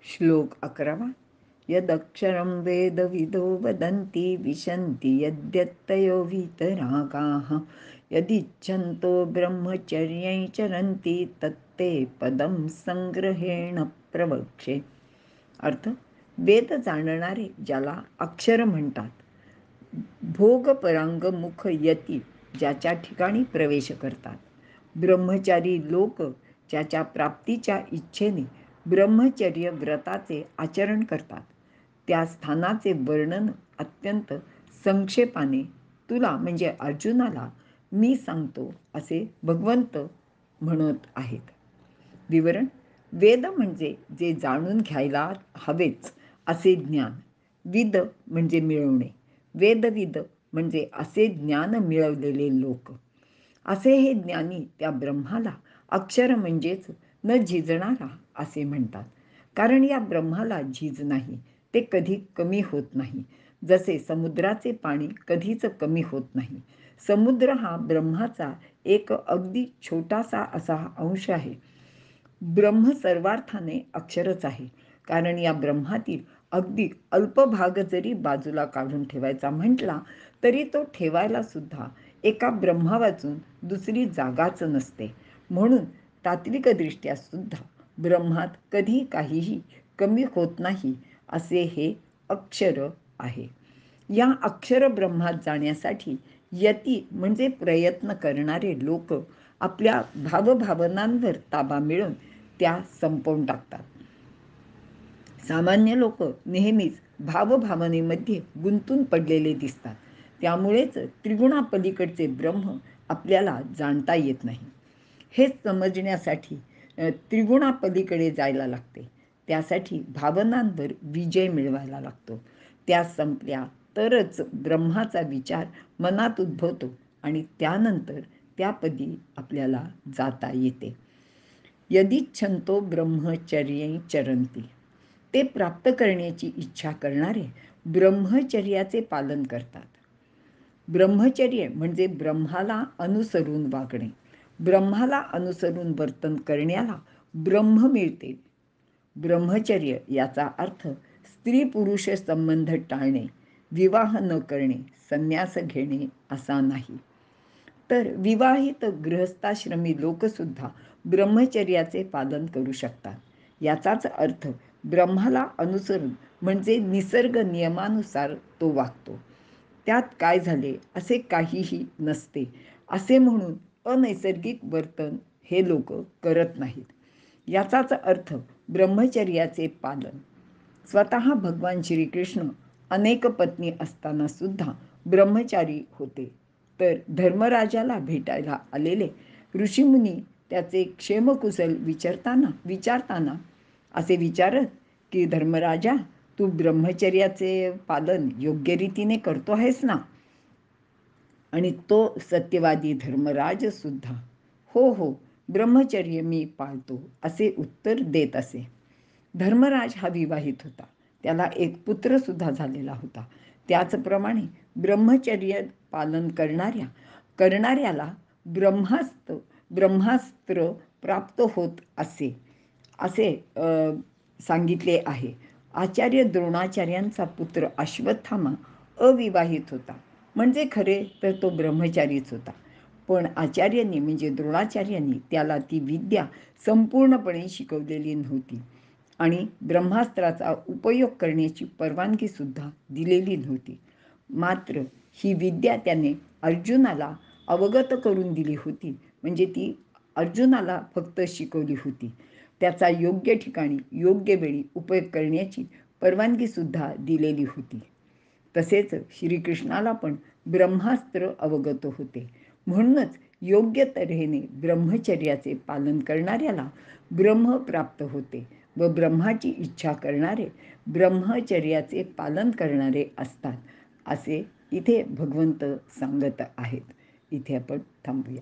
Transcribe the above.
श्लोक 11. यदक्षरं वेदविदो वदन्ति विशन्ति यद्यत्तयो वीतरागाः यदिच्छन्तो ब्रह्मचर्यं चरन्ति तत्ते पदं संग्रहेण प्रवक्षे. अर्थ: वेद जाणणारे ज्याला अक्षर म्हणतात, भोगपरांग मुख यती ज्याच्या ठिकाणी प्रवेश करतात, ब्रह्मचारी लोक ज्याच्या प्राप्तीच्या इच्छेने ब्रह्मचर्य व्रताचे आचरण करतात, त्या स्थानाचे वर्णन अत्यंत संक्षेपाने तुला म्हणजे अर्जुनाला मी सांगतो असे भगवंत म्हणत आहेत. विवरण: वेद म्हणजे जे जाणून घ्यायला हवेच असे ज्ञान. विद म्हणजे मिळवणे. वेदविद म्हणजे असे ज्ञान मिळवलेले लोक. असे हे ज्ञानी त्या ब्रह्माला अक्षर म्हणजेच न झिजणारा असे म्हणतात. कारण या ब्रह्माला झीज नाही, ते कधी कमी होत नाही. जसे समुद्राचे पाणी कधीच कमी होत नाही. समुद्र हा ब्रह्माचा एक अगदी छोटासा असा अंश आहे. ब्रह्म सर्वार्थाने अक्षरच आहे. कारण या ब्रह्मातील अगदी अल्प भाग जरी बाजूला काढून ठेवायचा म्हटला तरी तो ठेवायला सुद्धा एका ब्रह्मावाचून दुसरी जागाच नसते. म्हणून तात्विकदृष्ट्या सुद्धा ब्रह्मात कधी काहीही कमी होत नाही असे हे अक्षर आहे. या अक्षर ब्रह्मात जाण्यासाठी यती म्हणजे प्रयत्न करणारे लोक आपल्या भावभावनांवर ताबा मिळवून त्या संपवून टाकतात. सामान्य लोक नेहमीच भावभावनेमध्ये गुंतून पडलेले दिसतात. त्यामुळेच त्रिगुणापलीकडचे ब्रह्म आपल्याला जाणता येत नाही. हे समजण्यासाठी त्रिगुणापलीकडे जायला लागते. त्यासाठी भावनांवर विजय मिळवायला लागतो. त्या संपल्या तरच ब्रह्माचा विचार मनात उद्भवतो आणि त्यानंतर त्यापदी आपल्याला जाता येते. यदिच्छन्तो ब्रह्मचर्यं चरन्ति. ते प्राप्त करण्याची इच्छा करणारे ब्रह्मचर्याचे पालन करतात. ब्रह्मचर्य म्हणजे ब्रह्माला अनुसरून वागणे. ब्रह्माला अनुसरून वर्तन करण्याला ब्रह्म मिळते. ब्रह्मचर्य याचा अर्थ स्त्री पुरुष संबंध टाळणे, विवाह न करणे, संन्यास घेणे असा नाही. तर विवाहित गृहस्थाश्रमी लोकसुद्धा ब्रह्मचर्याचे पालन करू शकतात. याचाच अर्थ ब्रह्माला अनुसरून म्हणजे निसर्ग नियमानुसार तो वागतो. त्यात काय झाले असे काहीही नसते असे म्हणून अनैसर्गिक वर्तन हे लोक करत नाहीत. याचाच अर्थ ब्रह्मचर्याचे पालन. स्वतः भगवान श्रीकृष्ण अनेक पत्नी असताना सुद्धा ब्रह्मचारी होते. तर धर्मराजाला भेटायला आलेले ऋषीमुनी त्याचे क्षेमकुशल विचारताना असे विचारत की, धर्मराजा, तू ब्रह्मचर्याचे पालन योग्य रीतीने करतो आहेस ना? आणि तो सत्यवादी धर्मराज सुद्धा हो हो, ब्रह्मचर्य मी पाळतो असे उत्तर देत असे. धर्मराज हा विवाहित होता. त्याला एक पुत्र सुद्धा झालेला होता. त्याचप्रमाणे ब्रह्मचर्य पालन करणाऱ्याला ब्रह्मास्त्र प्राप्त होत असे सांगितले आहे. आचार्य द्रोणाचार्यांचा पुत्र अश्वत्थामा अविवाहित होता. म्हणजे खरे तर तो ब्रह्मचारीच होता. पण आचार्यांनी म्हणजे द्रोणाचार्यांनी त्याला ती विद्या संपूर्णपणे शिकवलेली नव्हती आणि ब्रह्मास्त्राचा उपयोग करण्याची परवानगी सुद्धा दिलेली नव्हती. मात्र ही विद्या त्याने अर्जुनाला अवगत करून दिली होती. म्हणजे ती अर्जुनाला फक्त शिकवली होती. त्याचा योग्य ठिकाणी योग्य वेळी उपयोग करण्याची परवानगी सुद्धा दिलेली होती. तसेच श्रीकृष्णाला पण ब्रह्मास्त्र अवगत होते. म्हणूनच योग्य तऱ्हेने ब्रह्मचर्याचे पालन करणाऱ्याला ब्रह्म प्राप्त होते व ब्रह्माची इच्छा करणारे ब्रह्मचर्याचे पालन करणारे असतात असे इथे भगवंत सांगत आहेत. इथे आपण थांबूया.